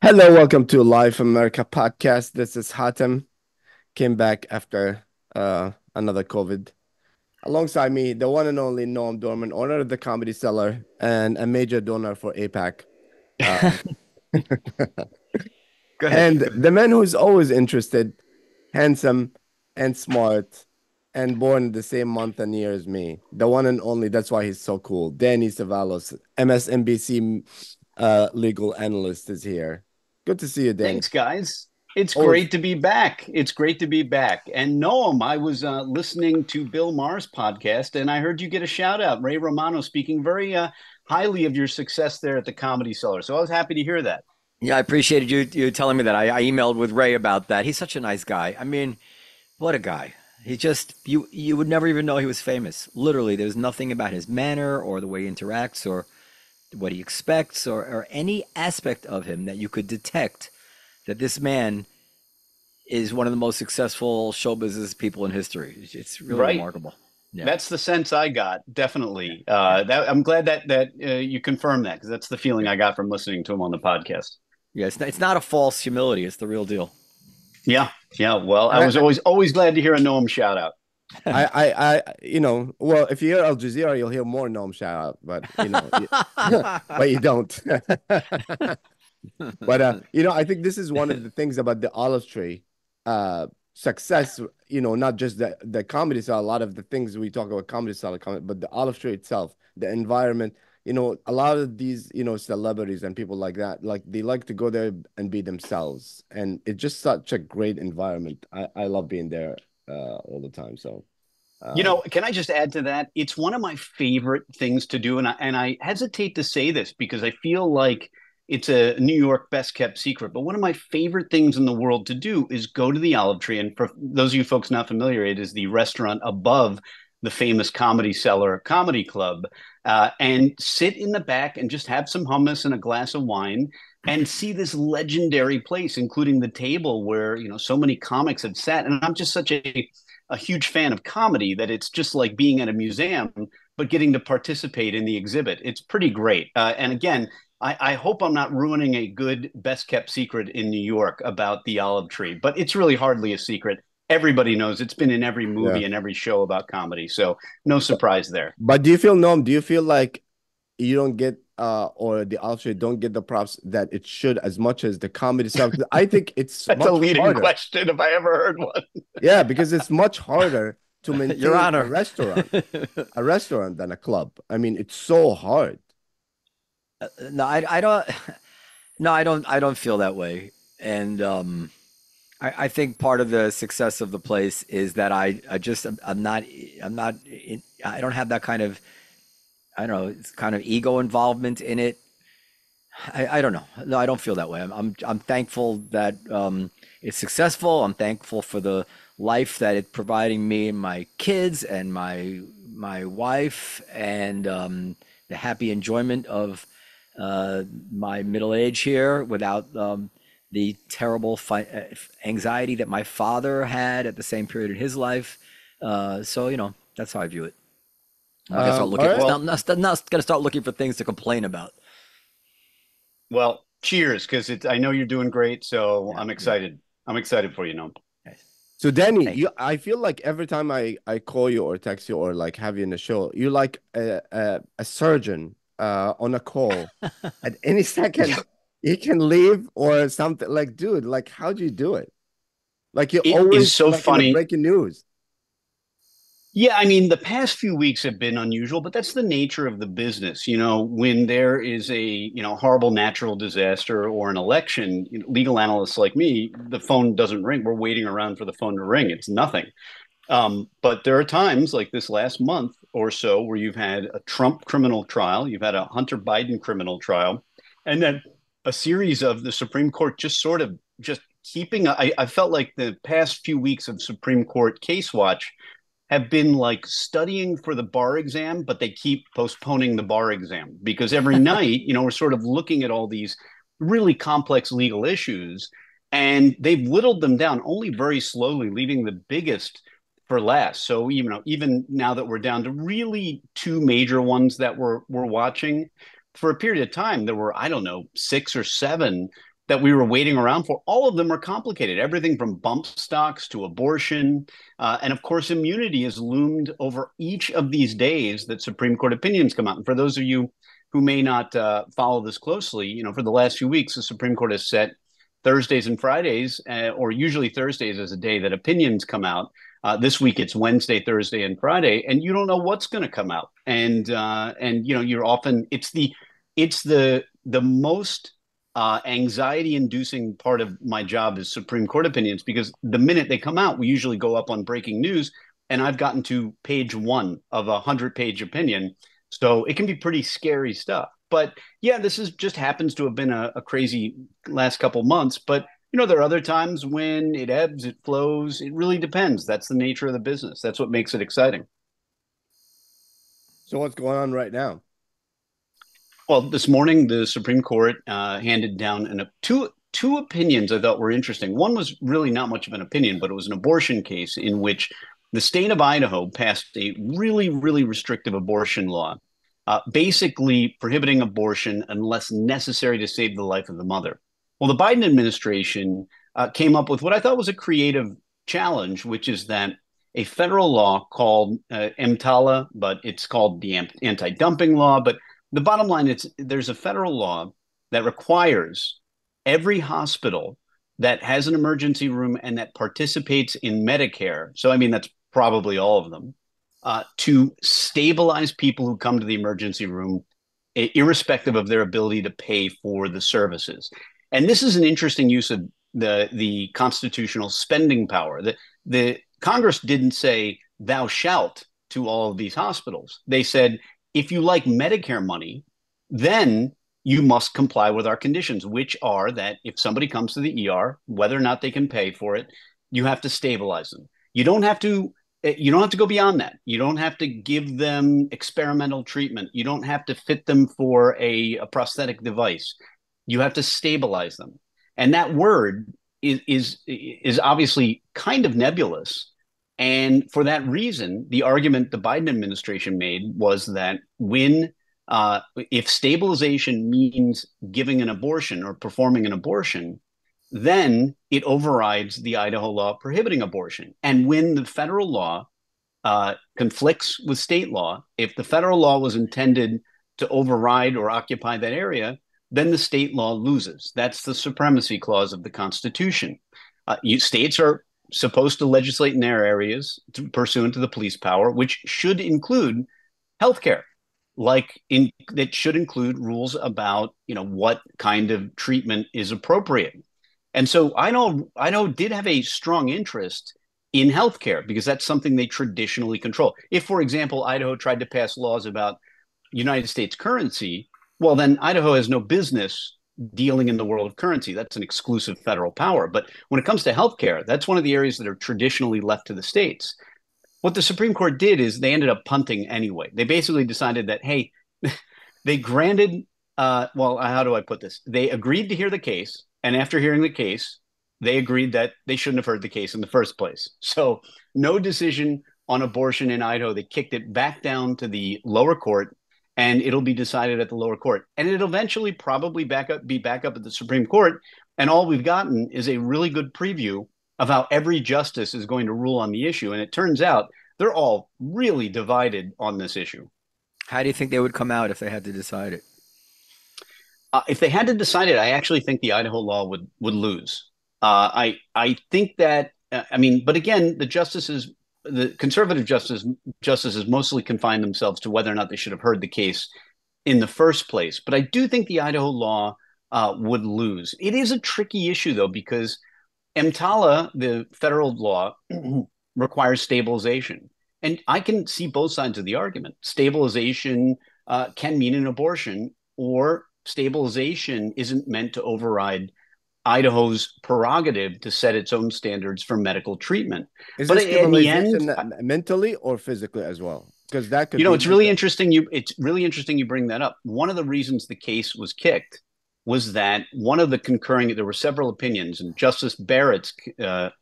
Hello, welcome to Live from America podcast. This is Hatem. Came back after another COVID. Alongside me, the one and only Noam Dworman, owner of the Comedy Cellar and a major donor for APAC. Uh, Go ahead. and Go ahead. the man who's always interested, handsome and smart, and born the same month and year as me. The one and only, that's why he's so cool. Danny Cevallos, MSNBC legal analyst, is here. Good to see you, Danny. Thanks, guys. It's Always. great to be back. It's great to be back. And Noam, I was listening to Bill Maher's podcast, and I heard you get a shout out. Ray Romano speaking very highly of your success there at the Comedy Cellar. So I was happy to hear that. Yeah, I appreciated you telling me that. I emailed with Ray about that. He's such a nice guy. I mean, what a guy. He just you would never even know he was famous. Literally, there's nothing about his manner or the way he interacts or what he expects or any aspect of him that you could detect that this man is one of the most successful show business people in history. It's really Right. remarkable. Yeah. That's the sense I got, definitely. Yeah. That I'm glad that you confirmed that because that's the feeling Yeah. I got from listening to him on the podcast. Yeah, it's not a false humility. It's the real deal. Yeah, yeah. Well, I And was always glad to hear a Noam shout out. well, if you hear Al Jazeera, you'll hear more Noam shout out, but but you don't. But I think this is one of the things about the olive tree, success. Not just the comedy style. A lot of the things we talk about comedy style, but the olive tree itself, the environment. A lot of these, celebrities and people like that, like they like to go there and be themselves, and it's just such a great environment. I love being there all the time. So, um, Can I just add to that? It's one of my favorite things to do, and I hesitate to say this because I feel like it's a New York best kept secret. But one of my favorite things in the world to do is go to the Olive Tree. And for those of you folks not familiar, it is the restaurant above the famous Comedy Cellar Comedy Club, and sit in the back and just have some hummus and a glass of wine. And see this legendary place, including the table where so many comics have sat. And I'm just such a huge fan of comedy that it's just like being at a museum, but getting to participate in the exhibit. It's pretty great. And again, I hope I'm not ruining a good best kept secret in New York about the olive tree, but it's really hardly a secret. Everybody knows it's been in every yeah. movie and every show about comedy. So no surprise there. But do you feel, Noam? Do you feel like you don't get or the ultra don't get the props that it should as much as the comedy stuff? 'Cause I think it's That's a much leading harder. question if I ever heard one. Yeah, because it's much harder to Your maintain Honor. a restaurant than a club. I mean, it's so hard. No, I don't. No, I don't feel that way. And I think part of the success of the place is that I just I don't have that kind of, I don't know, it's kind of ego involvement in it. I don't know. No, I don't feel that way. I'm thankful that it's successful. I'm thankful for the life that it's providing me and my kids and my wife and the happy enjoyment of my middle age here without the terrible anxiety that my father had at the same period in his life. So that's how I view it. I'm not gonna start All looking. right. Not gonna start looking for things to complain about. Well, cheers, because I know you're doing great. So Yeah, I'm yeah. excited. I'm excited for you, Noam. Nice. So Danny, Thank you. I feel like every time I call you or text you or like have you in the show, you're like a surgeon on a call. At any second, you can leave or something. Like, dude, like how do you do it? Like you're It is always so like in the funny. breaking news. Yeah, I mean, the past few weeks have been unusual, but that's the nature of the business. When there is a, horrible natural disaster or an election, legal analysts like me, the phone doesn't ring. We're waiting around for the phone to ring. It's nothing. But there are times like this last month or so where you've had a Trump criminal trial, you've had a Hunter Biden criminal trial, and then a series of the Supreme Court just sort of just keeping. I felt like the past few weeks of Supreme Court case watch have been like studying for the bar exam, but they keep postponing the bar exam because every night, we're sort of looking at all these really complex legal issues and they've whittled them down only very slowly, leaving the biggest for last. So, even now that we're down to really two major ones that we're watching, for a period of time, there were, I don't know, six or seven that we were waiting around for, all of them are complicated. Everything from bump stocks to abortion. And of course, immunity has loomed over each of these days that Supreme Court opinions come out. And for those of you who may not follow this closely, you know, for the last few weeks, the Supreme Court has set Thursdays and Fridays, or usually Thursdays as a day that opinions come out. This week it's Wednesday, Thursday, and Friday, and you don't know what's going to come out. And you know, you're often it's the most anxiety-inducing part of my job is Supreme Court opinions, because the minute they come out, we usually go up on breaking news, and I've gotten to page 1 of a 100-page opinion, so it can be pretty scary stuff. But yeah, this is just happens to have been a crazy last couple months. But you know, there are other times when it ebbs, it flows. It really depends. That's the nature of the business. That's what makes it exciting. So what's going on right now? Well, this morning, the Supreme Court handed down two opinions I thought were interesting. One was really not much of an opinion, but it was an abortion case in which the state of Idaho passed a really, really restrictive abortion law, basically prohibiting abortion unless necessary to save the life of the mother. Well, the Biden administration came up with what I thought was a creative challenge, which is that a federal law called EMTALA, but it's called the anti-dumping law. But the bottom line is there's a federal law that requires every hospital that has an emergency room and that participates in Medicare, so I mean that's probably all of them, to stabilize people who come to the emergency room, irrespective of their ability to pay for the services. And this is an interesting use of the constitutional spending power. The Congress didn't say thou shalt to all of these hospitals. They said, if you like Medicare money, then you must comply with our conditions, which are that if somebody comes to the ER, whether or not they can pay for it, you have to stabilize them. You don't have to go beyond that. You don't have to give them experimental treatment. You don't have to fit them for a prosthetic device. You have to stabilize them. And that word is obviously kind of nebulous. And for that reason, the argument the Biden administration made was that if stabilization means giving an abortion or performing an abortion, then it overrides the Idaho law prohibiting abortion. And when the federal law conflicts with state law, if the federal law was intended to override or occupy that area, then the state law loses. That's the supremacy clause of the Constitution. States are supposed to legislate in their areas pursuant to the police power, which should include healthcare. That should include rules about, you know, what kind of treatment is appropriate. And so Idaho did have a strong interest in healthcare because that's something they traditionally control. If, for example, Idaho tried to pass laws about United States currency, well, then Idaho has no business dealing in the world of currency. That's an exclusive federal power. But when it comes to healthcare, that's one of the areas that are traditionally left to the states. What the Supreme Court did is they ended up punting anyway. They basically decided that, hey, they granted, well, how do I put this? They agreed to hear the case. And after hearing the case, they agreed that they shouldn't have heard the case in the first place. So no decision on abortion in Idaho. They kicked it back down to the lower court, and it'll be decided at the lower court. And it'll eventually probably be back up at the Supreme Court. And all we've gotten is a really good preview of how every justice is going to rule on the issue. And it turns out they're all really divided on this issue. How do you think they would come out if they had to decide it? If they had to decide it, I actually think the Idaho law would lose. I think that, but again, the conservative justices mostly confine themselves to whether or not they should have heard the case in the first place. But I do think the Idaho law would lose. It is a tricky issue, though, because EMTALA, the federal law, requires stabilization. And I can see both sides of the argument. Stabilization can mean an abortion, or stabilization isn't meant to override Idaho's prerogative to set its own standards for medical treatment. But in the end, mentally or physically as well, because that could. It's really interesting. It's really interesting you bring that up. One of the reasons the case was kicked was that there were several opinions, and Justice Barrett's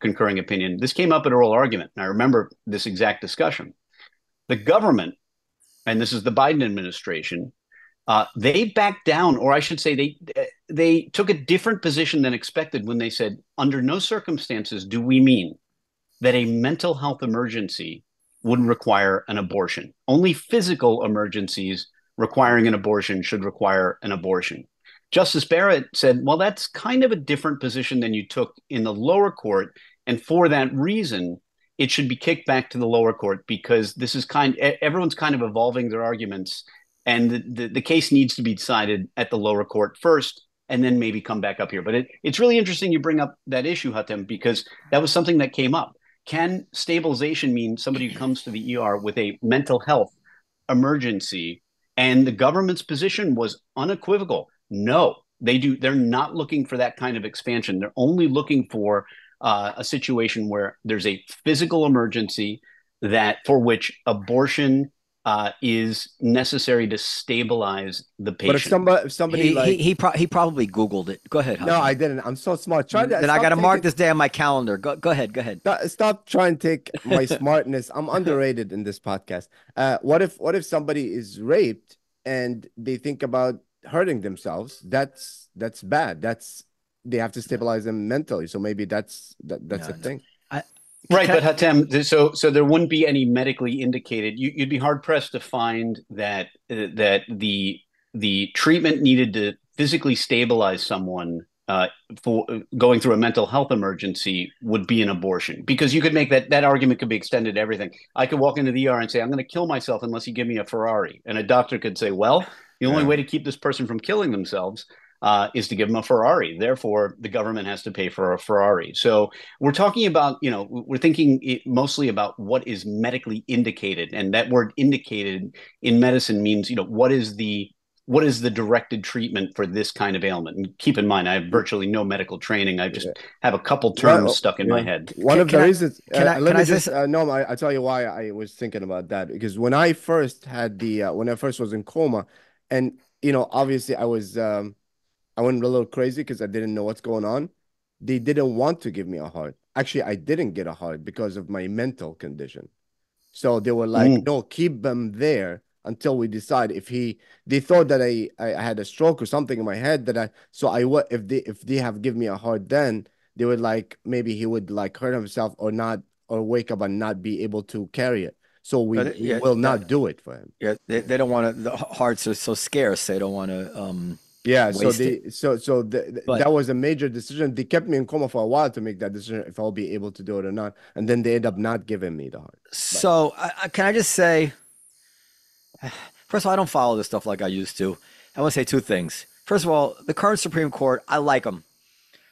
concurring opinion. This came up at oral argument, and I remember this exact discussion. The government, and this is the Biden administration, they backed down, or I should say, they took a different position than expected when they said, under no circumstances do we mean that a mental health emergency would require an abortion. Only physical emergencies requiring an abortion should require an abortion. Justice Barrett said, well, that's kind of a different position than you took in the lower court. And for that reason, it should be kicked back to the lower court, because this is everyone's kind of evolving their arguments, and the case needs to be decided at the lower court first, and then maybe come back up here. But it's really interesting you bring up that issue, Hatem, because that was something that came up. Can stabilization mean somebody who comes to the ER with a mental health emergency? And the government's position was unequivocal. No, they're not looking for that kind of expansion. They're only looking for a situation where there's a physical emergency for which abortion is necessary to stabilize the patient. But if somebody he probably Googled it. Go ahead. No, I didn't. I'm so smart. Then I got to mark this day on my calendar. Go ahead. Stop trying to take my smartness. I'm underrated in this podcast. What if somebody is raped and they think about hurting themselves? That's bad. They have to stabilize them mentally. So maybe that's a thing. Right, but Hatem, so there wouldn't be any medically indicated. You'd be hard pressed to find that the treatment needed to physically stabilize someone for going through a mental health emergency would be an abortion, because you could make that argument could be extended to everything. I could walk into the ER and say, I'm going to kill myself unless you give me a Ferrari, and a doctor could say, well, the only way to keep this person from killing themselves is to give them a Ferrari. Therefore, the government has to pay for a Ferrari. So we're talking about, we're thinking mostly about what is medically indicated. And that word indicated in medicine means, what is the directed treatment for this kind of ailment? And keep in mind, I have virtually no medical training. I just have a couple terms stuck in my head. One of the reasons, No, I tell you why I was thinking about that, because when I first had when I first was in coma, and, obviously I went a little crazy because I didn't know what's going on. They didn't want to give me a heart. Actually, I didn't get a heart because of my mental condition. So they were like, no, keep them there until we decide they thought that I had a stroke or something in my head if they have given me a heart, then they would maybe he would hurt himself or wake up and not be able to carry it. So we will not do it for him. Yeah. They don't want to, the hearts are so scarce. They don't want to, yeah, that was a major decision. They kept me in coma for a while to make that decision if I'll be able to do it or not, and then they end up not giving me the heart. So can I just say, first of all, I don't follow this stuff like I used to. I want to say two things. First of all, the current Supreme Court, I like them.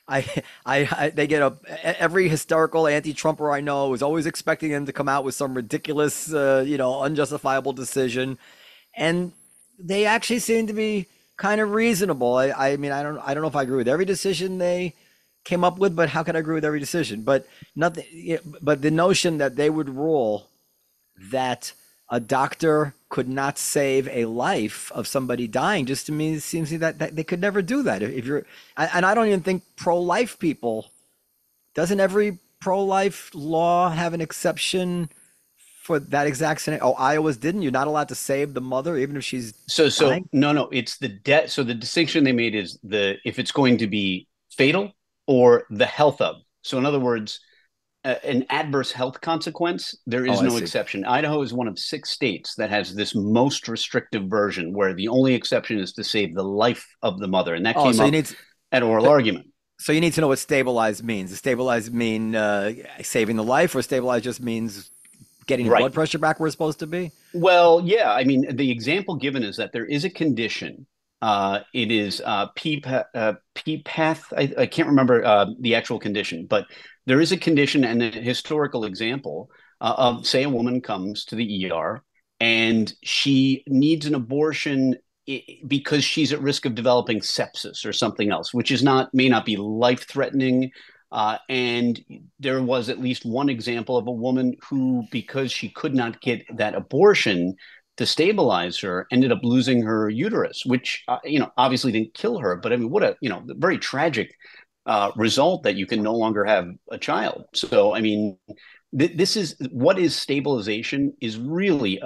They get every hysterical anti-Trumper I know is always expecting them to come out with some ridiculous, unjustifiable decision, and they actually seem to be kind of reasonable. I mean, I don't know if I agree with every decision they came up with, but how can I agree with every decision? But the notion that they would rule that a doctor could not save a life of somebody dying, just to me seems that they could never do that. And I don't even think pro-life people, doesn't every pro-life law have an exception for that exact scenario? Oh, Iowa's didn't. You're not allowed to save the mother even if she's dying? No, it's the death. So the distinction they made is if it's going to be fatal or the health of. So in other words, an adverse health consequence, there is no exception. Idaho is one of 6 states that has this most restrictive version, where the only exception is to save the life of the mother, and that came up at oral argument. So you need to know what stabilize means. Does stabilize mean saving the life, or stabilize just means getting your blood pressure back where it's supposed to be? Well, yeah. I mean, the example given is that there is a condition. It is PPATH. I can't remember the actual condition, but there is a condition and a historical example of, say, a woman comes to the ER and she needs an abortion because she's at risk of developing sepsis or something else, which may not be life-threatening. And there was at least one example of a woman who, because she could not get that abortion to stabilize her, ended up losing her uterus, which, obviously didn't kill her. But I mean, what a, very tragic result that you can no longer have a child. So, I mean, this is what is stabilization is really,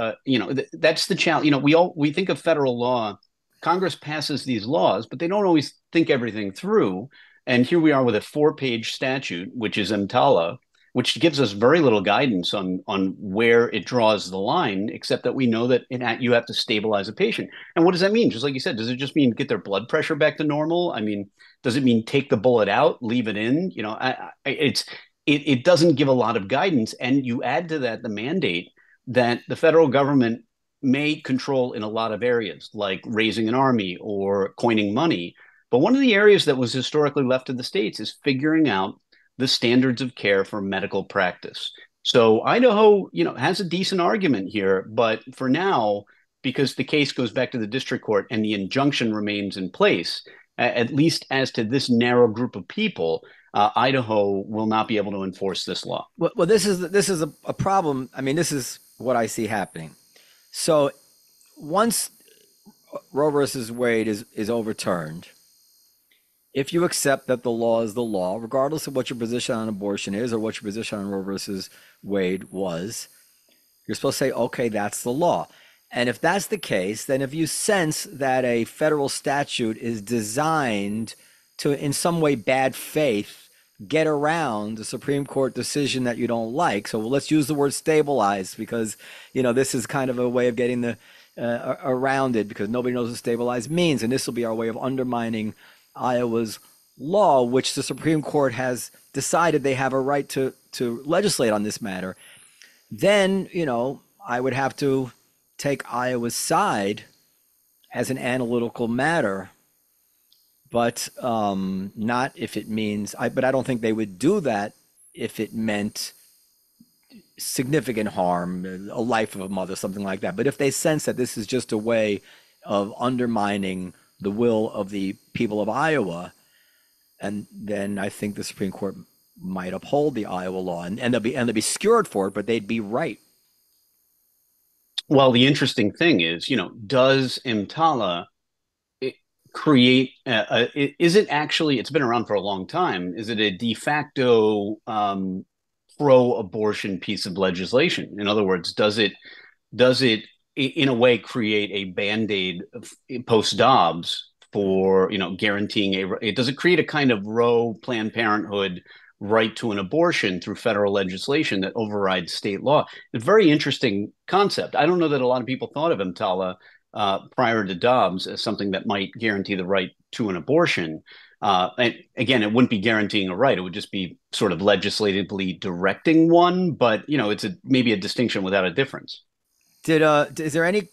that's the challenge. We think of federal law Congress passes these laws, but they don't always think everything through. And here we are with a 4-page statute, which is EMTALA, which gives us very little guidance on where it draws the line, except that we know that you have to stabilize a patient. And what does that mean? Just like you said, does it just mean get their blood pressure back to normal? I mean, does it mean take the bullet out, leave it in? You know, it doesn't give a lot of guidance. And you add to that the mandate that the federal government may control in a lot of areas, like raising an army or coining money. But one of the areas that was historically left to the states is figuring out the standards of care for medical practice. So Idaho, has a decent argument here, but for now, because the case goes back to the district court and the injunction remains in place, at least as to this narrow group of people, Idaho will not be able to enforce this law. Well, this is a problem. I mean, this is what I see happening. So once Roe versus Wade is overturned, if you accept that the law is the law, regardless of what your position on abortion is or what your position on Roe versus Wade was, you're supposed to say, okay, that's the law. And if that's the case, then if you sense that a federal statute is designed to, in some way, bad faith, get around the Supreme Court decision that you don't like. So let's use the word stabilize, because, this is kind of a way of getting around it, because nobody knows what stabilize means. And this will be our way of undermining Iowa's law, which the Supreme Court has decided they have a right to legislate on this matter. Then, I would have to take Iowa's side as an analytical matter, but not if it means, but I don't think they would do that if it meant significant harm, a life of a mother, something like that. But if they sense that this is just a way of undermining the will of the people of Iowa, and then I think the Supreme Court might uphold the Iowa law, and they'll be skewered for it, but they'd be right. Well, the interesting thing is, does EMTALA create? Is it actually? It's been around for a long time. Is it a de facto pro-abortion piece of legislation? In other words, does it in a way create a band-aid post Dobbs for guaranteeing does it create a kind of Roe Planned Parenthood right to an abortion through federal legislation that overrides state law? It's a very interesting concept. I don't know that a lot of people thought of EMTALA prior to Dobbs as something that might guarantee the right to an abortion. And again, it wouldn't be guaranteeing a right. It would just be sort of legislatively directing one, but it's maybe a distinction without a difference. Is there any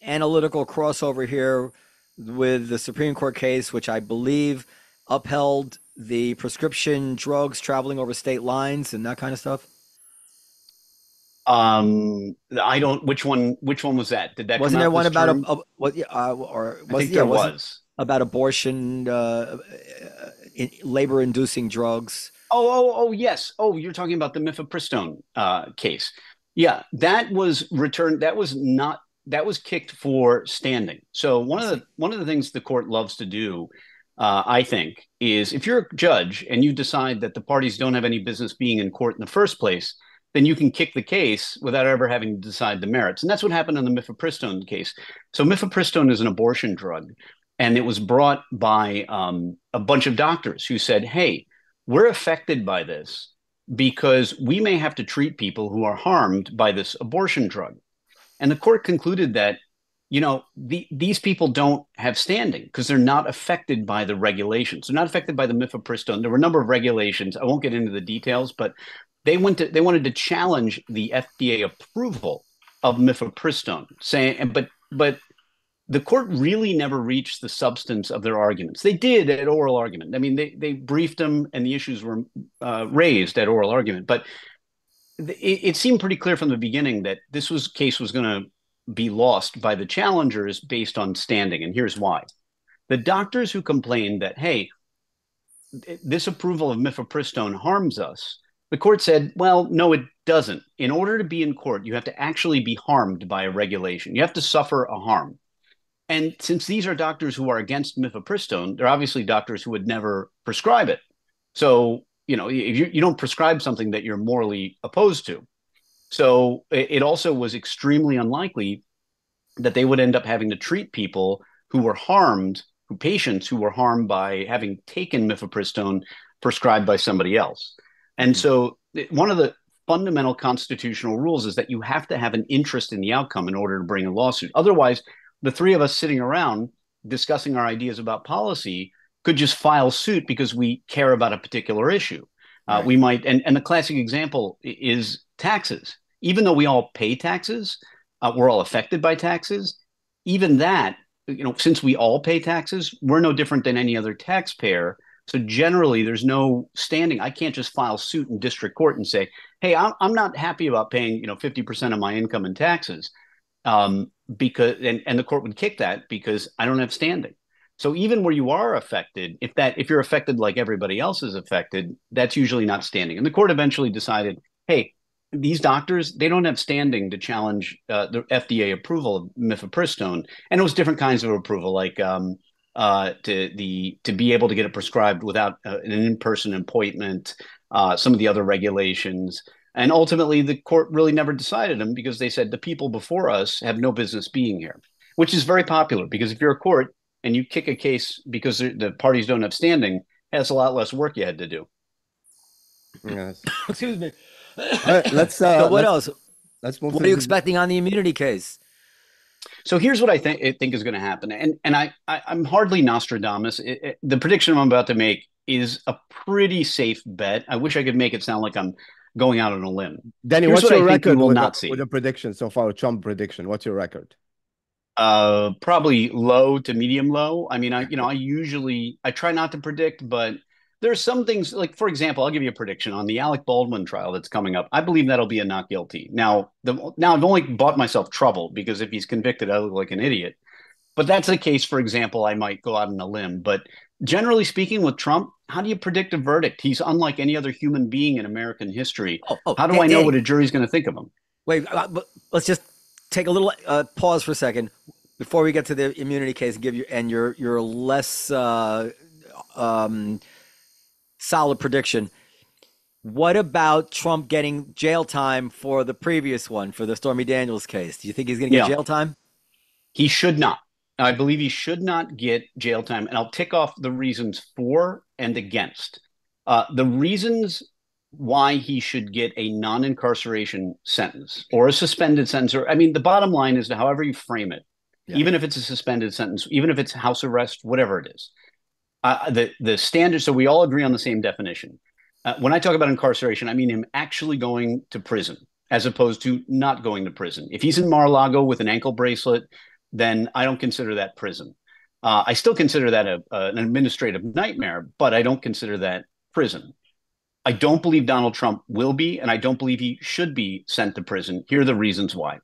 analytical crossover here with the Supreme Court case, which I believe upheld the prescription drugs traveling over state lines and that kind of stuff? I don't. Which one was that? Did that wasn't there one about was about abortion, labor-inducing drugs? Oh, yes. Oh, you're talking about the Myoprostone case. Yeah, that was returned. That was kicked for standing. So one of the things the court loves to do, I think, is if you're a judge and you decide that the parties don't have any business being in court in the first place, then you can kick the case without ever having to decide the merits. And that's what happened in the Myoprostone case. So Myoprostone is an abortion drug, and it was brought by a bunch of doctors who said, hey, we're affected by this because we may have to treat people who are harmed by this abortion drug. And the court concluded that, these people don't have standing because they're not affected by the regulations. They're not affected by the Myoprostone. There were a number of regulations. I won't get into the details, but they wanted to challenge the FDA approval of Myoprostone, saying, but the court really never reached the substance of their arguments. They did at oral argument. I mean, they briefed them and the issues were raised at oral argument. But it seemed pretty clear from the beginning that this case was going to be lost by the challengers based on standing. And here's why. The doctors who complained that, hey, this approval of Myoprostone harms us, the court said, well, no, it doesn't. In order to be in court, you have to actually be harmed by a regulation. You have to suffer a harm. And since these are doctors who are against Myoprostone, they're obviously doctors who would never prescribe it. So, if you don't prescribe something that you're morally opposed to. So it also was extremely unlikely that they would end up having to treat people patients who were harmed by having taken mifepristone prescribed by somebody else. And so one of the fundamental constitutional rules is that you have to have an interest in the outcome in order to bring a lawsuit. Otherwise, the three of us sitting around discussing our ideas about policy could just file suit because we care about a particular issue. Right. We might, and the classic example is taxes. Even though we all pay taxes, we're all affected by taxes. Even that, since we all pay taxes, we're no different than any other taxpayer. So generally, there's no standing. I can't just file suit in district court and say, "Hey, I'm not happy about paying 50% of my income in taxes," because and the court would kick that because I don't have standing. So even where you are affected, if you're affected like everybody else is affected, that's usually not standing. And the court eventually decided, hey, these doctors, they don't have standing to challenge the FDA approval of mifepristone. And it was different kinds of approval, like to be able to get it prescribed without an in-person appointment, some of the other regulations. And ultimately, the court really never decided them because they said the people before us have no business being here, which is very popular because if you're a court and you kick a case because the parties don't have standing, that's a lot less work you had to do. Yes. Excuse me. All right, let's. So what else? Let's move. What are you expecting on the immunity case? So here's what I think is going to happen, and I'm hardly Nostradamus. The prediction I'm about to make is a pretty safe bet. I wish I could make it sound like I'm going out on a limb. Danny, Here's what's your record with a prediction so far? A Trump prediction. What's your record? Probably low to medium low. I mean, I try not to predict, but there's some things like, for example, I'll give you a prediction on the Alec Baldwin trial that's coming up. I believe that'll be a not guilty. Now I've only bought myself trouble because if he's convicted, I look like an idiot. But that's the case. For example, I might go out on a limb. But generally speaking, with Trump, how do you predict a verdict? He's unlike any other human being in American history. How do I know what a jury's going to think of him? Wait, let's just take a little pause for a second before we get to the immunity case and give you your less solid prediction. What about Trump getting jail time for the previous one, for the Stormy Daniels case? Do you think he's going to get jail time? He should not. I believe he should not get jail time. And I'll tick off the reasons for and against. The reasons why he should get a non-incarceration sentence or a suspended sentence, the bottom line is however you frame it, even if it's a suspended sentence, even if it's house arrest, whatever it is. The standard, so we all agree on the same definition. When I talk about incarceration, I mean him actually going to prison as opposed to not going to prison. If he's in Mar-a-Lago with an ankle bracelet, then I don't consider that prison. I still consider that an administrative nightmare, but I don't consider that prison. I don't believe Donald Trump will be, and I don't believe he should be sent to prison. Here are the reasons why.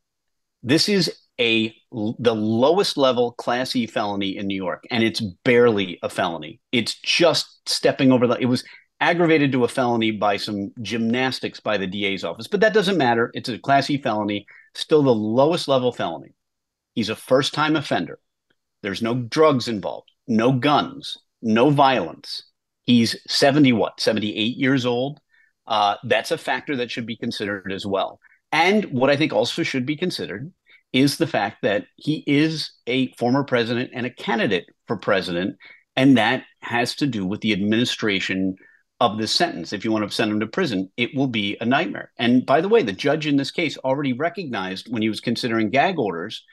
This is the lowest level Class E felony in New York, and it's barely a felony. It's just stepping over it was aggravated to a felony by some gymnastics by the DA's office, but that doesn't matter. It's a Class E felony, still the lowest level felony. He's a first-time offender. There's no drugs involved, no guns, no violence. He's 78 years old. That's a factor that should be considered as well. And what I think also should be considered is the fact that he is a former president and a candidate for president, and that has to do with the administration of this sentence. If you want to send him to prison, it will be a nightmare. And by the way, the judge in this case already recognized when he was considering gag orders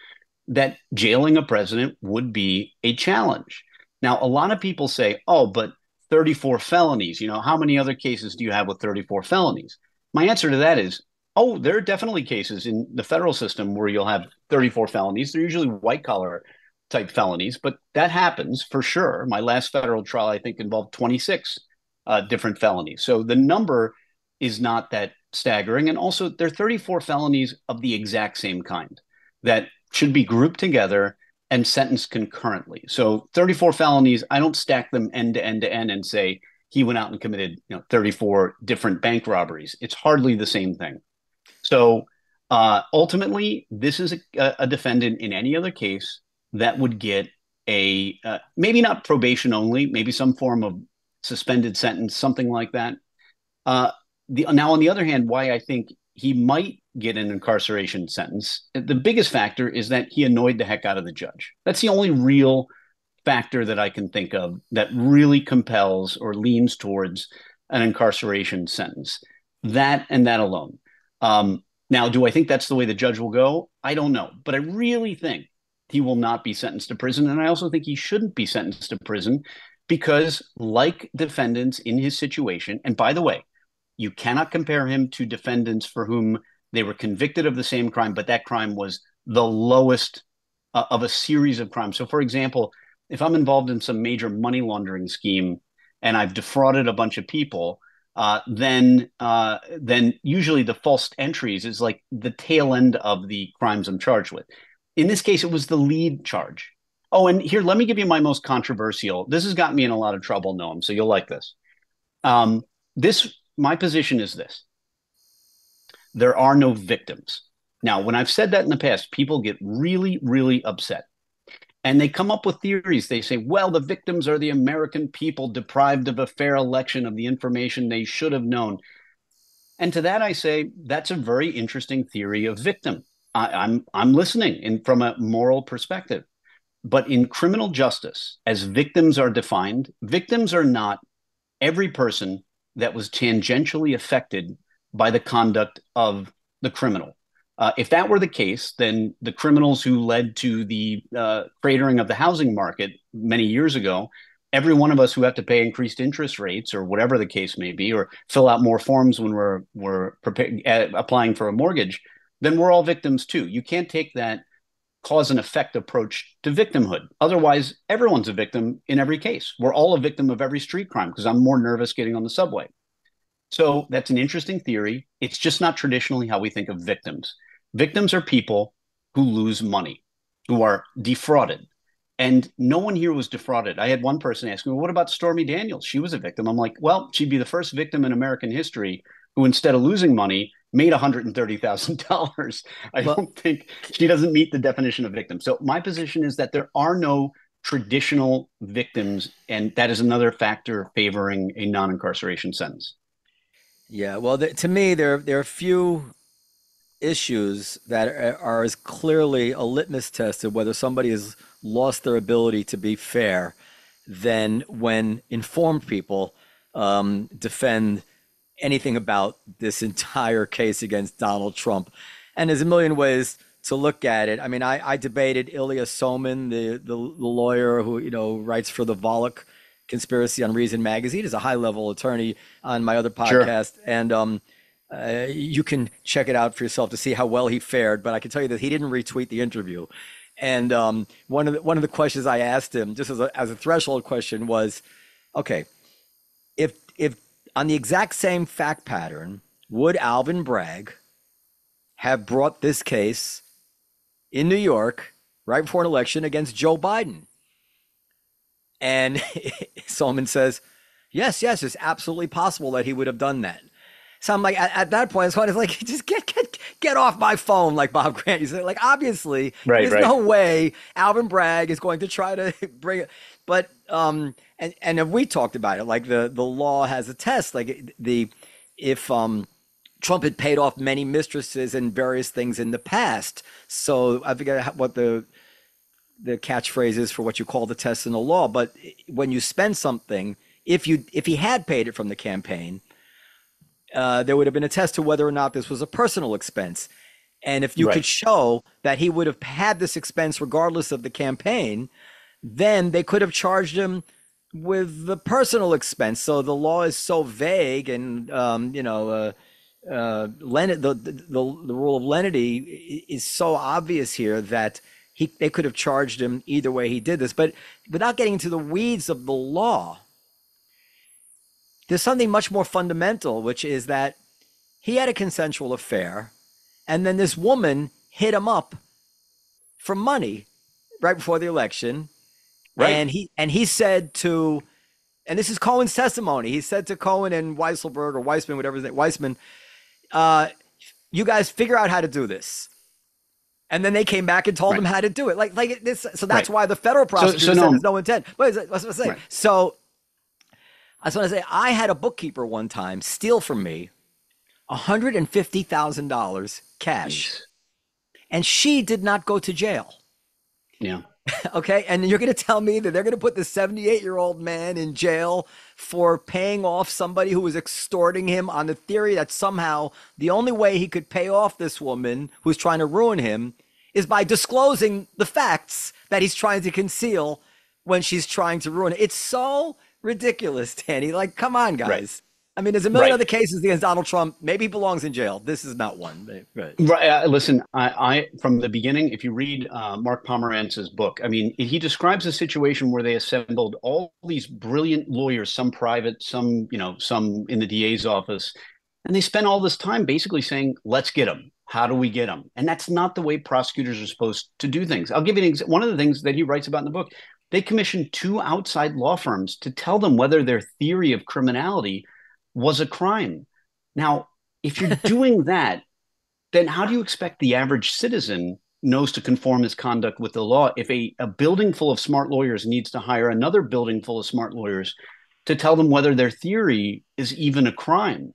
that jailing a president would be a challenge. Now, a lot of people say, oh, but 34 felonies, how many other cases do you have with 34 felonies? My answer to that is, oh, there are definitely cases in the federal system where you'll have 34 felonies. They're usually white collar type felonies, but that happens for sure. My last federal trial, I think, involved 26 different felonies. So the number is not that staggering. And also, there are 34 felonies of the exact same kind that should be grouped together and sentenced concurrently. So 34 felonies, I don't stack them end to end to end and say he went out and committed 34 different bank robberies. It's hardly the same thing. So ultimately, this is a defendant in any other case that would get a maybe not probation only, maybe some form of suspended sentence, something like that. Now, on the other hand, why I think he might get an incarceration sentence. The biggest factor is that he annoyed the heck out of the judge. That's the only real factor that I can think of that really compels or leans towards an incarceration sentence. That and that alone. Now, do I think that's the way the judge will go? I don't know. But I really think he will not be sentenced to prison. And I also think he shouldn't be sentenced to prison because, like defendants in his situation, and by the way, you cannot compare him to defendants for whom they were convicted of the same crime, but that crime was the lowest of a series of crimes. So, for example, if I'm involved in some major money laundering scheme and I've defrauded a bunch of people, then usually the false entries is like the tail end of the crimes I'm charged with. In this case, it was the lead charge. Oh, and here, let me give you my most controversial. This has got me in a lot of trouble, Noam, so you'll like this. My position is this. There are no victims. Now, when I've said that in the past, people get really, really upset. And they come up with theories. They say, well, the victims are the American people deprived of a fair election of the information they should have known. And to that, I say, that's a very interesting theory of victim. I'm listening from a moral perspective. But in criminal justice, as victims are defined, victims are not every person that was tangentially affected by the conduct of the criminal. If that were the case, then the criminals who led to the cratering of the housing market many years ago, every one of us who have to pay increased interest rates or whatever the case may be, or fill out more forms when we're applying for a mortgage, then we're all victims too. You can't take that cause and effect approach to victimhood. Otherwise, everyone's a victim in every case. We're all a victim of every street crime because I'm more nervous getting on the subway. So that's an interesting theory. It's just not traditionally how we think of victims. Victims are people who lose money, who are defrauded. And no one here was defrauded. I had one person ask me, well, what about Stormy Daniels? She was a victim. I'm like, well, she'd be the first victim in American history who, instead of losing money, made $130,000. I don't think she doesn't meet the definition of victim. So my position is that there are no traditional victims, and that is another factor favoring a non-incarceration sentence. Yeah, well, to me, there are a few issues that are as clearly a litmus test of whether somebody has lost their ability to be fair than when informed people defend anything about this entire case against Donald Trump. And there's a million ways to look at it. I mean, I debated Ilya Somin, the lawyer who writes for the Volokh Conspiracy on Reason Magazine, is a high-level attorney on my other podcast. Sure. And you can check it out for yourself to see how well he fared. But I can tell you that he didn't retweet the interview. And one of the questions I asked him, just as a threshold question, was, okay, if on the exact same fact pattern, would Alvin Bragg have brought this case in New York right before an election against Joe Biden? And Solomon says, yes, it's absolutely possible that he would have done that. So I'm like, at that point, it's like, just get off my phone, like Bob Grant. You said, like, obviously, there's no way Alvin Bragg is going to try to bring it. But and we talked about it, like the law has a test, like if Trump had paid off many mistresses and various things in the past. So I forget what the catchphrase is for what you call the test in the law. But when you spend something, if he had paid it from the campaign, there would have been a test to whether or not this was a personal expense. And if you could show that he would have had this expense regardless of the campaign, then they could have charged him with the personal expense. So the law is so vague, and the rule of lenity is so obvious here that they could have charged him either way he did this. But without getting into the weeds of the law, there's something much more fundamental, which is that he had a consensual affair, and then this woman hit him up for money right before the election. Right. And he said to, and this is Cohen's testimony, he said to Cohen and Weisselberg or Weissman, whatever his name, Weissman, you guys figure out how to do this. And then they came back and told him how to do it. Like this. So that's why the federal prosecutor said there's no intent. But that's what I'm saying. So I just want to say, I had a bookkeeper one time steal from me $150,000 cash. Jeez. And she did not go to jail. Yeah. Okay. And you're going to tell me that they're going to put this 78-year-old man in jail for paying off somebody who was extorting him on the theory that somehow the only way he could pay off this woman who's trying to ruin him is by disclosing the facts that he's trying to conceal when she's trying to ruin it. It's so ridiculous, Danny. Like, come on, Right. guys. I mean, there's a million Right. other cases against Donald Trump. Maybe he belongs in jail. This is not one. Right. Right. Listen, I from the beginning, if you read Mark Pomerantz's book, I mean, he describes a situation where they assembled all these brilliant lawyers, some private, some, some in the DA's office, and they spent all this time basically saying, "Let's get them. How do we get them?" And that's not the way prosecutors are supposed to do things. I'll give you one of the things that he writes about in the book. They commissioned two outside law firms to tell them whether their theory of criminality was a crime. Now, if you're doing that, then how do you expect the average citizen knows to conform his conduct with the law if a building full of smart lawyers needs to hire another building full of smart lawyers to tell them whether their theory is even a crime?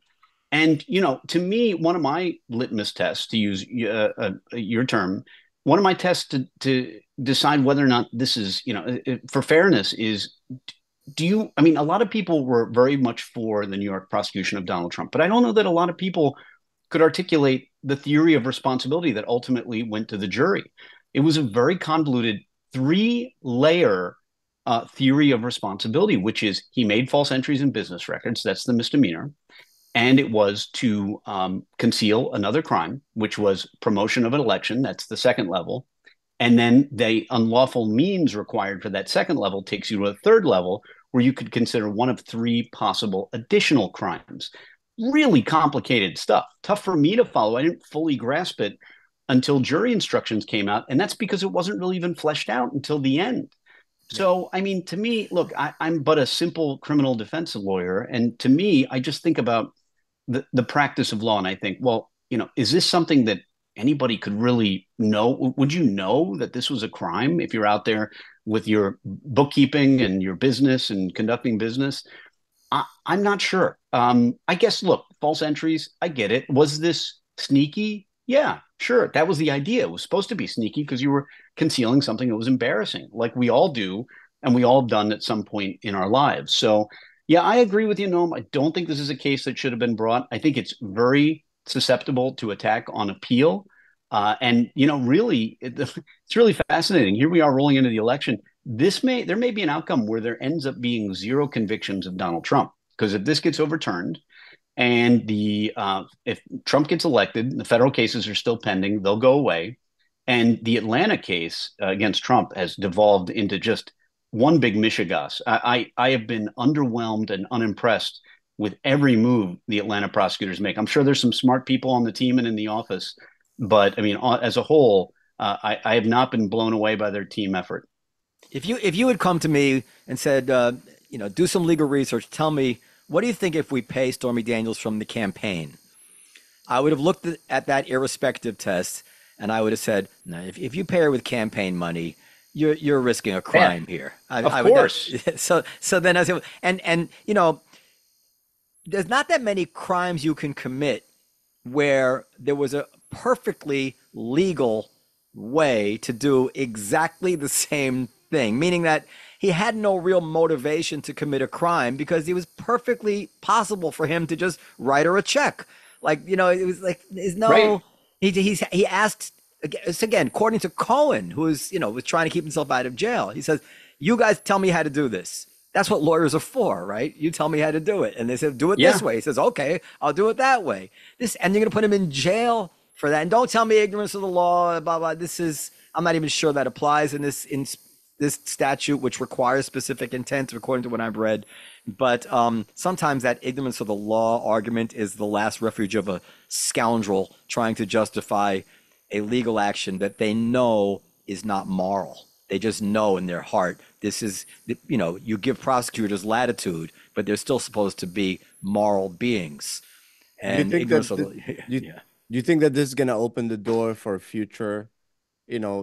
And, to me, one of my litmus tests, to use your term, one of my tests to decide whether or not this is, for fairness is, I mean, a lot of people were very much for the New York prosecution of Donald Trump, but I don't know that a lot of people could articulate the theory of responsibility that ultimately went to the jury. It was a very convoluted three-layer theory of responsibility, which is he made false entries in business records. That's the misdemeanor. And it was to conceal another crime, which was promotion of an election. That's the second level. And then the unlawful means required for that second level takes you to a third level where you could consider one of three possible additional crimes. Really complicated stuff. Tough for me to follow. I didn't fully grasp it until jury instructions came out. And that's because it wasn't really even fleshed out until the end. Yeah. So, I mean, to me, look, I'm but a simple criminal defense lawyer. And to me, I just think about the practice of law. And I think, well, is this something that anybody could really know? Would you know that this was a crime if you're out there with your bookkeeping and your business and conducting business? I'm not sure. I guess, look, false entries, I get it. Was this sneaky? Yeah, sure. That was the idea. It was supposed to be sneaky because you were concealing something that was embarrassing, like we all do, and we all have done at some point in our lives. So, yeah, I agree with you, Noam. I don't think this is a case that should have been brought. I think it's very susceptible to attack on appeal. And, really, it's really fascinating. Here we are rolling into the election. There may be an outcome where there ends up being zero convictions of Donald Trump, because if this gets overturned and if Trump gets elected, the federal cases are still pending, they'll go away, and the Atlanta case against Trump has devolved into just one big mishegas. I have been underwhelmed and unimpressed with every move the Atlanta prosecutors make. I'm sure there's some smart people on the team and in the office, but I mean, as a whole, I have not been blown away by their team effort. If you had come to me and said, do some legal research, tell me, what do you think if we pay Stormy Daniels from the campaign? I would have looked at that irrespective test, and I would have said, no, if you pay her with campaign money, you're risking a crime here. Of course. So then I said, and there's not that many crimes you can commit where there was a perfectly legal way to do exactly the same thing, meaning that he had no real motivation to commit a crime because it was perfectly possible for him to just write her a check. Like, it was like, there's no, Right. he asked, again, according to Cohen, who was trying to keep himself out of jail. He says, you guys tell me how to do this. That's what lawyers are for, right? You tell me how to do it. And they said, do it this way. He says, okay, I'll do it that way. And you're going to put him in jail for that. And don't tell me ignorance of the law, blah, blah. I'm not even sure that applies in this statute, which requires specific intent, according to what I've read. But sometimes that ignorance of the law argument is the last refuge of a scoundrel trying to justify a legal action that they know is not moral. They just know in their heart, this is, you give prosecutors latitude, but they're still supposed to be moral beings. And do you think that this is going to open the door for future,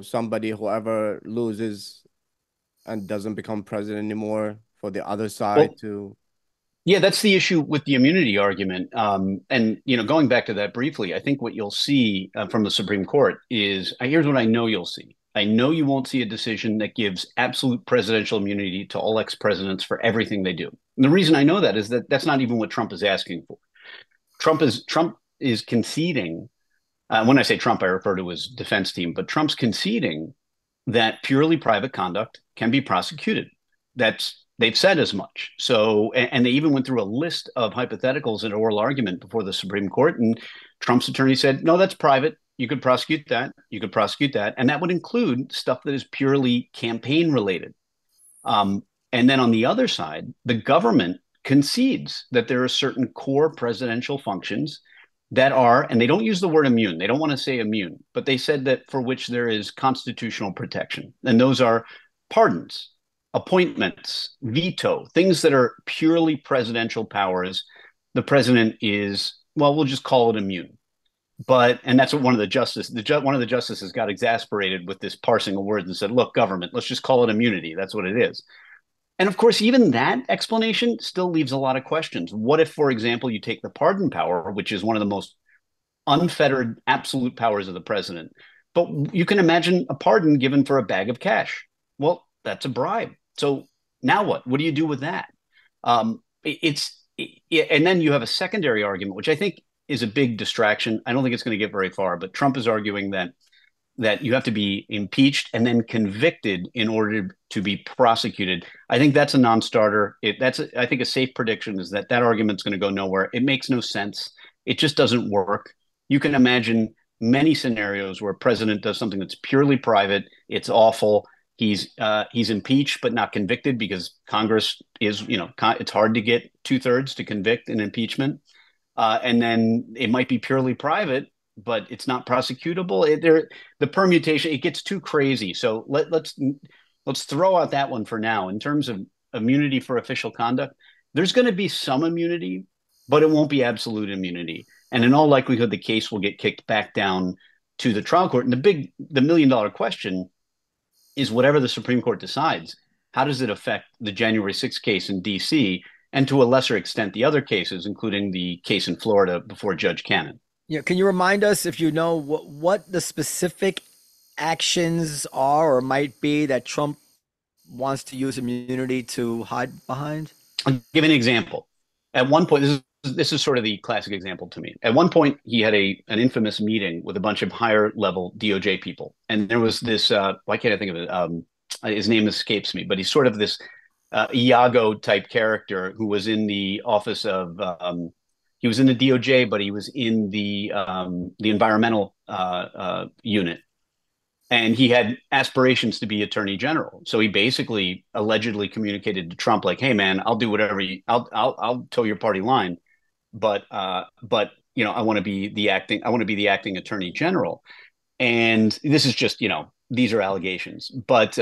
somebody, whoever loses and doesn't become president anymore, for the other side to? Yeah, that's the issue with the immunity argument. And going back to that briefly, I think what you'll see from the Supreme Court is here's what I know you'll see. I know you won't see a decision that gives absolute presidential immunity to all ex-presidents for everything they do. And the reason I know that is that that's not even what Trump is asking for. Trump is conceding. When I say Trump, I refer to his defense team, but Trump's conceding that purely private conduct can be prosecuted. They've said as much. So, and they even went through a list of hypotheticals in oral argument before the Supreme Court. And Trump's attorney said, no, that's private. You could prosecute that. You could prosecute that. And that would include stuff that is purely campaign related. And then on the other side, the government concedes that there are certain core presidential functions that are, and they don't use the word immune. They don't want to say immune, but they said that for which there is constitutional protection. And those are pardons, appointments, veto, things that are purely presidential powers. The president is, well, we'll just call it immune. And that's what one of the justices got exasperated with this parsing of words and said, look, government, let's just call it immunity. That's what it is. And of course, even that explanation still leaves a lot of questions. What if, for example, you take the pardon power, which is one of the most unfettered absolute powers of the president, but you can imagine a pardon given for a bag of cash. Well, that's a bribe. So now what? What do you do with that? And then you have a secondary argument, which I think is a big distraction. I don't think it's going to get very far, but Trump is arguing that you have to be impeached and then convicted in order to be prosecuted. I think that's a non-starter. I think a safe prediction is that argument's going to go nowhere. It makes no sense. It just doesn't work. You can imagine many scenarios where a president does something that's purely private. It's awful. He's impeached but not convicted because Congress is, it's hard to get 2/3 to convict an impeachment. And then it might be purely private, but it's not prosecutable. The permutation, it gets too crazy. So let's throw out that one for now. In terms of immunity for official conduct, there's going to be some immunity, but it won't be absolute immunity. And in all likelihood, the case will get kicked back down to the trial court. And the $1 million question is, whatever the Supreme Court decides, how does it affect the January 6th case in DC, and to a lesser extent, the other cases, including the case in Florida before Judge Cannon? Yeah, can you remind us, if you know, what the specific actions are or might be that Trump wants to use immunity to hide behind? I'll give an example. At one point, this is sort of the classic example to me. At one point, he had an infamous meeting with a bunch of higher level DOJ people, and there was this. Why can't I think of it? His name escapes me, but he's sort of this Iago type character who was in the office of. He was in the DOJ, but he was in the environmental unit, and he had aspirations to be attorney general. So he basically allegedly communicated to Trump, like, "Hey, man, I'll do whatever. I'll toe your party line, but I want to be the acting attorney general." And this is just, these are allegations. But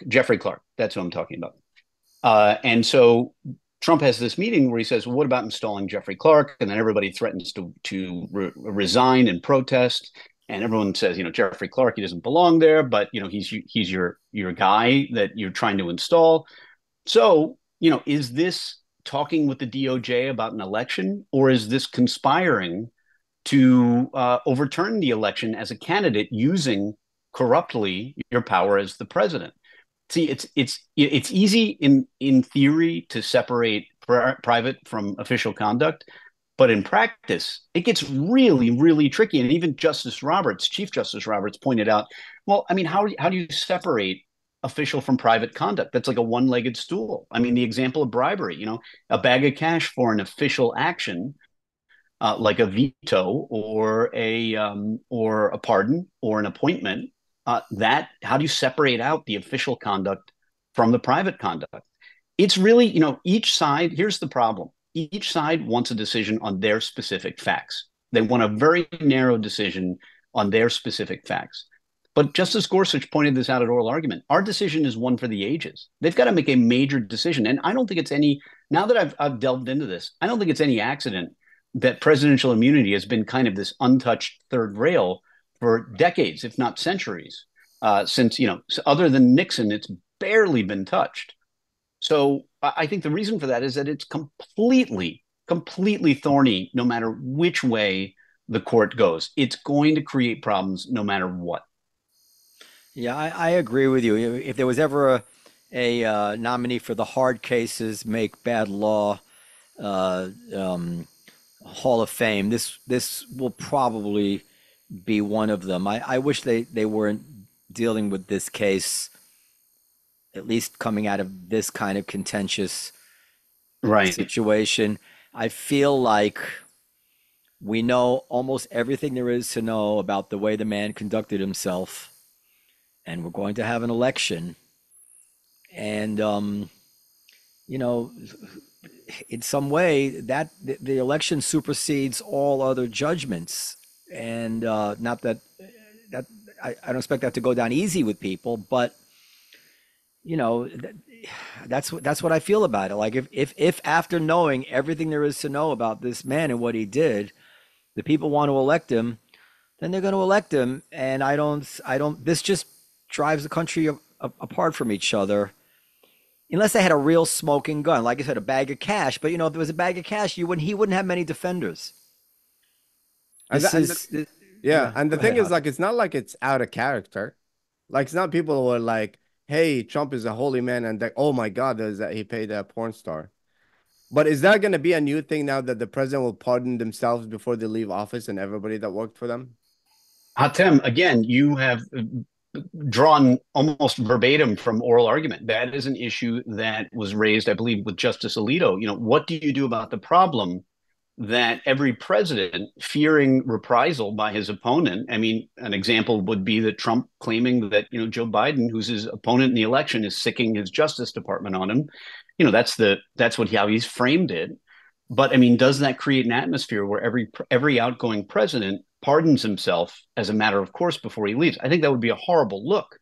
Jeffrey Clark, that's who I'm talking about. And so Trump has this meeting where he says, well, what about installing Jeffrey Clark? And then everybody threatens to resign and protest. And everyone says, Jeffrey Clark, he doesn't belong there, but, he's your guy that you're trying to install. So, is this talking with the DOJ about an election, or is this conspiring to overturn the election as a candidate using corruptly your power as the president? See, it's easy in theory to separate private from official conduct, but in practice, it gets really, really tricky. And even Chief Justice Roberts pointed out, well, I mean, how do you separate official from private conduct? That's like a one-legged stool. I mean, the example of bribery, a bag of cash for an official action, like a veto or a pardon or an appointment. How do you separate out the official conduct from the private conduct? It's really, each side, here's the problem. Each side wants a decision on their specific facts. They want a very narrow decision on their specific facts. But Justice Gorsuch pointed this out at oral argument. Our decision is one for the ages. They've got to make a major decision. And I don't think it's now that I've delved into this, I don't think it's any accident that presidential immunity has been kind of this untouched third rail for decades, if not centuries, since, other than Nixon, it's barely been touched. So I think the reason for that is that it's completely thorny no matter which way the court goes. It's going to create problems no matter what. Yeah, I agree with you. If there was ever a nominee for the hard cases make bad law uh, um, Hall of Fame, this will probably be one of them. I wish they weren't dealing with this case, at least coming out of this kind of contentious Right. situation. I feel like we know almost everything there is to know about the way the man conducted himself, and we're going to have an election. And you know, in some way, that the election supersedes all other judgments. And not that that I don't expect that to go down easy with people, but you know, that's what I feel about it. Like if after knowing everything there is to know about this man and what he did, the people want to elect him, then they're going to elect him. And I don't. This just drives the country apart from each other. Unless they had a real smoking gun, like I said, a bag of cash. But if there was a bag of cash, he wouldn't have many defenders. And, This the, and is, the, yeah, and the go ahead, thing is, Howard. like, it's not like it's out of character. Like, it's not people who are like, "Hey, Trump is a holy man," and like, "Oh my God, there's that he paid a porn star." But is that going to be a new thing now that the president will pardon themselves before they leave office and everybody that worked for them? Hatem, again, you have drawn almost verbatim from oral argument. That is an issue that was raised, I believe, with Justice Alito. What do you do about the problem that every president, fearing reprisal by his opponent? I mean, an example would be that Trump claiming that, Joe Biden, who's his opponent in the election, is sicking his Justice Department on him. How he's framed it. But I mean, does that create an atmosphere where every outgoing president pardons himself as a matter of course before he leaves? I think that would be a horrible look,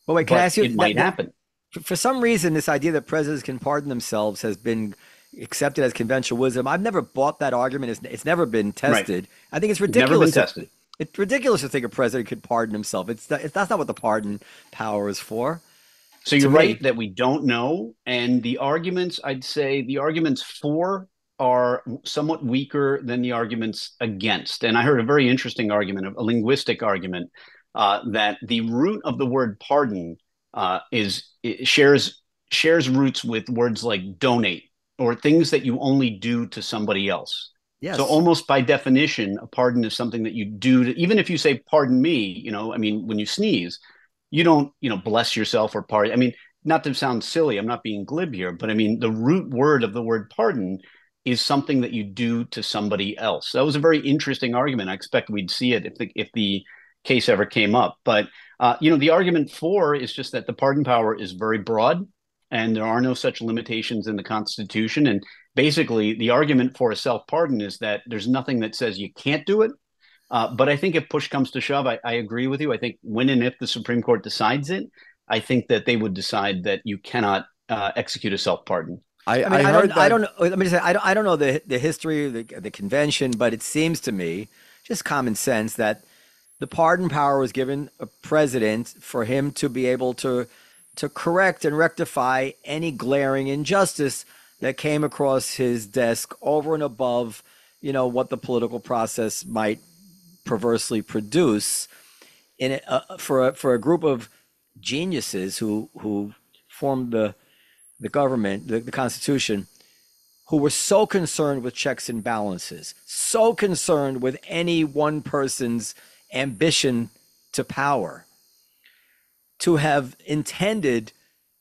But wait, can I but ask you it might happen. for some reason, this idea that presidents can pardon themselves has been accepted as conventional wisdom. I've never bought that argument. It's never been Right. tested. I think it's Never been ridiculous. tested. It's ridiculous to think a president could pardon himself. That's not what the pardon power is for, So to you're me. right that we don't know. And I'd say the arguments for are somewhat weaker than the arguments against. And I heard a very interesting argument, a linguistic argument, that the root of the word pardon shares roots with words like donate or things that you only do to somebody else. So Yes. almost by definition, a pardon is something that you do to, even if you say pardon me, I mean, when you sneeze, you don't, bless yourself or pardon. I mean, not to sound silly, I'm not being glib here, but I mean, the root word of the word pardon is something that you do to somebody else. That was a very interesting argument. I expect we'd see it if the case ever came up. But the argument for is just that the pardon power is very broad, and there are no such limitations in the Constitution. And basically, the argument for a self pardon is that there's nothing that says you can't do it. But I think if push comes to shove, I agree with you. I think when and if the Supreme Court decides it, I think that they would decide that you cannot execute a self pardon. I I mean, I heard I that. don't know. Let me just say, I don't know the history of the convention, but it seems to me, just common sense, that the pardon power was given a president for him to be able to correct and rectify any glaring injustice that came across his desk over and above, what the political process might perversely produce for a group of geniuses who formed the government, the Constitution, who were so concerned with checks and balances, so concerned with any one person's ambition to power, to have intended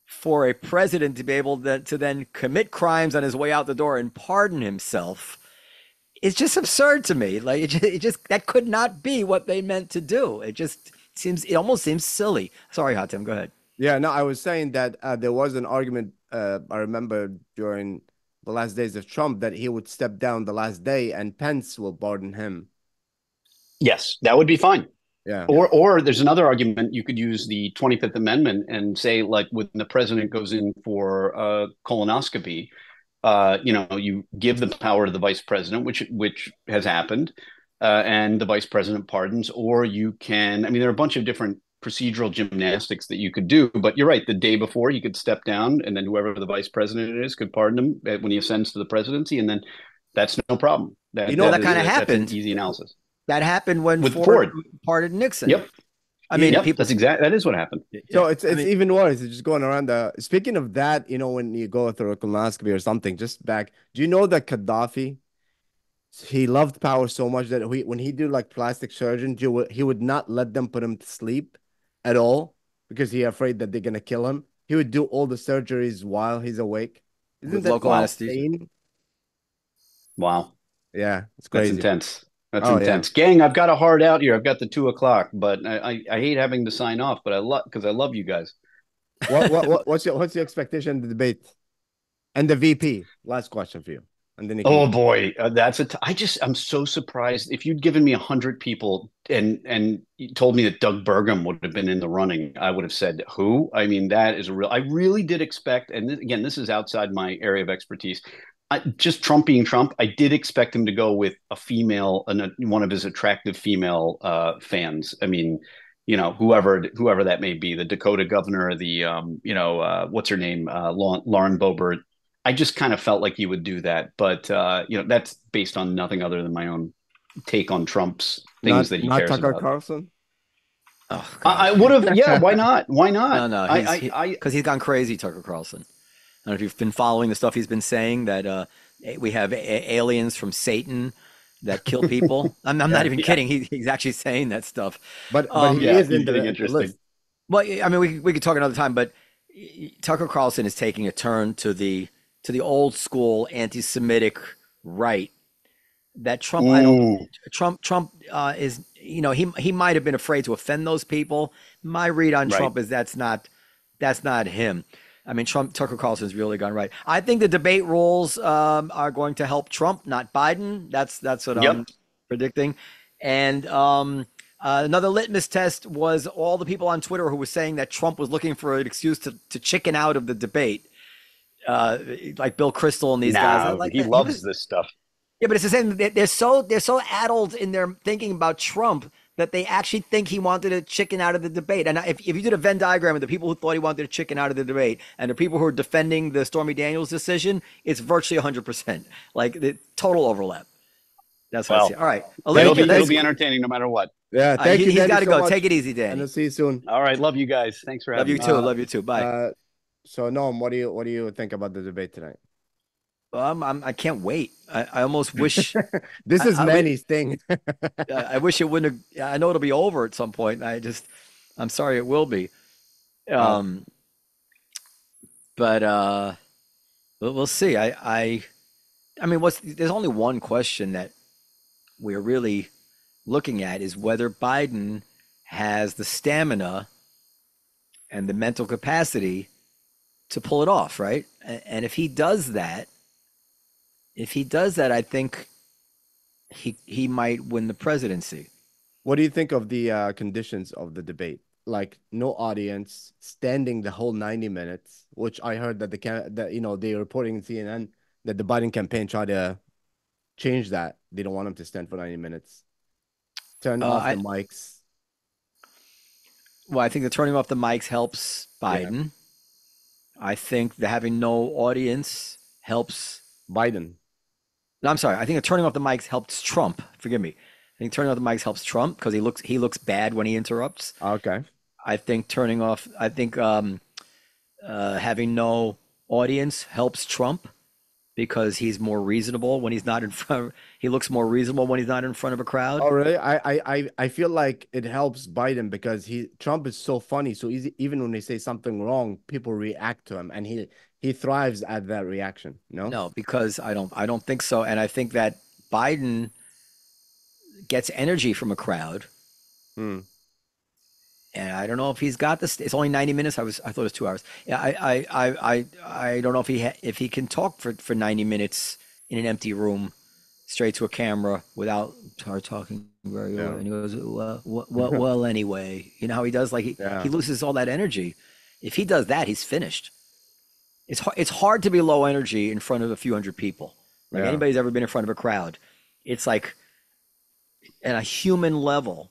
for a president to be able to then commit crimes on his way out the door and pardon himself. It's just absurd to me. Like it just that could not be what they meant to do. It almost seems silly. Sorry, Hatem, go ahead. Yeah, no, I was saying that there was an argument. I remember during the last days of Trump that he would step down the last day and Pence will pardon him. Yes, that would be fine. Yeah. Or there's another argument. You could use the 25th Amendment and say, like, when the president goes in for a colonoscopy, you give the power to the vice president, which has happened, and the vice president pardons. Or you can, I mean, there are a bunch of different procedural gymnastics that you could do. But you're right. The day before, he could step down, and then whoever the vice president is could pardon him when he ascends to the presidency, and then that's no problem. Well, that kind of That's an happened. easy analysis. That happened when With Ford pardoned Nixon. Yep. I mean, yep, people. that is what happened. So it's even worse. It's just going around the. Speaking of that, when you go through a colonoscopy or something, just back. Do you know that Gaddafi? He loved power so much that when he did like plastic surgeon, he would not let them put him to sleep at all because he afraid that they're gonna kill him. He would do all the surgeries while he's awake. Isn't that local anesthesia? Wow. Yeah, it's crazy. That's intense. That's intense. Yeah. Gang, I've got a hard out here. I've got the 2:00, but I hate having to sign off, but I love you guys. What's your expectation of the debate and the VP? Last question for you. And then boy, I'm so surprised. If you'd given me 100 people and you told me that Doug Burgum would have been in the running, I would have said who. I mean, that is I really did expect, and again, this is outside my area of expertise. Just Trump being Trump, I did expect him to go with a female, one of his attractive female fans. I mean, whoever that may be, the Dakota governor, what's her name, Lauren Boebert. I just kind of felt like he would do that, but that's based on nothing other than my own take on Trump's things that he cares about. Not Tucker Carlson. Oh, I would have. Yeah, why not? Why not? No, because he's gone crazy, Tucker Carlson. I don't know if you've been following the stuff he's been saying that we have aliens from Satan that kill people. I'm not even kidding. He's actually saying that stuff. But he is interesting. Well, I mean, we could talk another time, but Tucker Carlson is taking a turn to the old school anti-Semitic right that Trump. Trump is. He might have been afraid to offend those people. My read on Trump is that's not him. I mean, Tucker Carlson's really gone right. I think the debate rules are going to help Trump, not Biden. That's what I'm predicting. And another litmus test was all the people on Twitter who were saying that Trump was looking for an excuse to chicken out of the debate, like Bill Kristol and these guys. He loves this stuff. Yeah, but it's the same. They're so addled in their thinking about Trump that they actually think he wanted to chicken out of the debate. And if you did a Venn diagram of the people who thought he wanted to chicken out of the debate and the people who are defending the Stormy Daniels decision, it's virtually 100%. Like the total overlap. That's what I see. All right. It'll be entertaining no matter what. Yeah, thank you. He's got to go. Take it easy, Danny. And I'll see you soon. All right. Love you guys. Thanks for having me. Love you too. Bye. So Noam, what do you think about the debate tonight? I can't wait. I almost wish this is Manny's thing. I wish it wouldn't have. I know it'll be over at some point. I'm sorry it will be. But we'll see. I mean, there's only one question that we're really looking at is whether Biden has the stamina and the mental capacity to pull it off, right? And if he does that, I think he might win the presidency. What do you think of the conditions of the debate? Like no audience, standing the whole 90 minutes, which I heard that they're reporting in CNN that the Biden campaign tried to change that. They don't want him to stand for 90 minutes. Turn off the mics. Well, I think the turning off the mics helps Biden. Yeah. I think that having no audience helps Biden. No, I'm sorry. I think the turning off the mics helps Trump. Forgive me. I think turning off the mics helps Trump because he looks bad when he interrupts. Okay. I think having no audience helps Trump because he's more reasonable when he's not in front. He looks more reasonable when he's not in front of a crowd. Oh, really? I feel like it helps Biden because Trump is so funny. So easy, even when they say something wrong, people react to him, and he thrives at that reaction. No, because I don't think so, and I think that Biden gets energy from a crowd. And I don't know if he's got this. It's only 90 minutes. I thought it was 2 hours. Yeah, I don't know if he can talk for 90 minutes in an empty room, straight to a camera without talking very well. And he goes, well, anyway, you know how he does. Like he loses all that energy. If he does that, he's finished. It's hard to be low energy in front of a few hundred people. Like anybody's ever been in front of a crowd, it's like at a human level.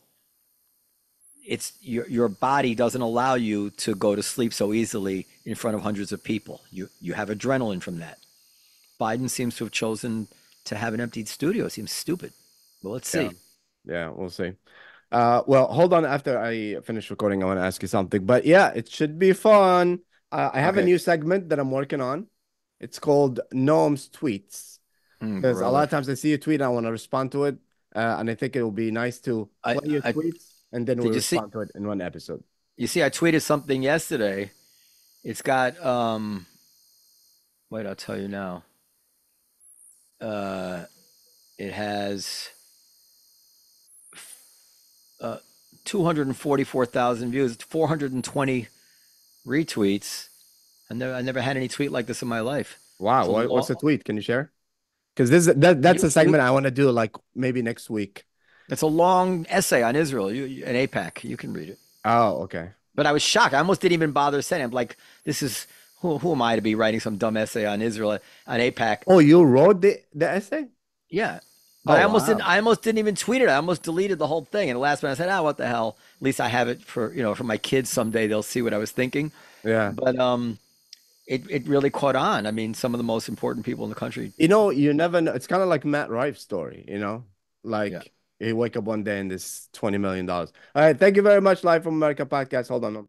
it's your body doesn't allow you to go to sleep so easily in front of hundreds of people. You have adrenaline from that. Biden seems to have chosen to have an empty studio. It seems stupid. Well, let's Yeah. see. Yeah, we'll see. Well, hold on. After I finish recording, I want to ask you something. But yeah, it should be fun. I have a Okay. new segment that I'm working on. It's called Noam's Tweets. Because a lot Brother. of times I see a tweet, I want to respond to it. And I think it will be nice to I, play your I tweets and then we'll did you see respond to it in one episode. you see I tweeted something yesterday. It's got wait, I'll tell you now. Uh it has 244,000 views, 420 retweets. I never had any tweet like this in my life. Wow, It's a what's the long, tweet? Can you share? Because that's a you segment I want to do like maybe next week. it's a long essay on Israel, an APAC. You can read it. Oh, okay. But I was shocked. I almost didn't even bother sending. I'm like, this is who am I to be writing some dumb essay on Israel on APAC? Oh, you wrote the essay? Yeah. But Oh, I almost didn't. wow. I almost didn't even tweet it. I almost deleted the whole thing. And the last one, I said, "Ah, what the hell? At least I have it for for my kids someday. They'll see what I was thinking." Yeah. But it really caught on. I mean, some of the most important people in the country. You never know. It's kind of like Matt Rife's story, Yeah. Like you wake up one day and there's $20 million. All right. Thank you very much, Live from America podcast. Hold on.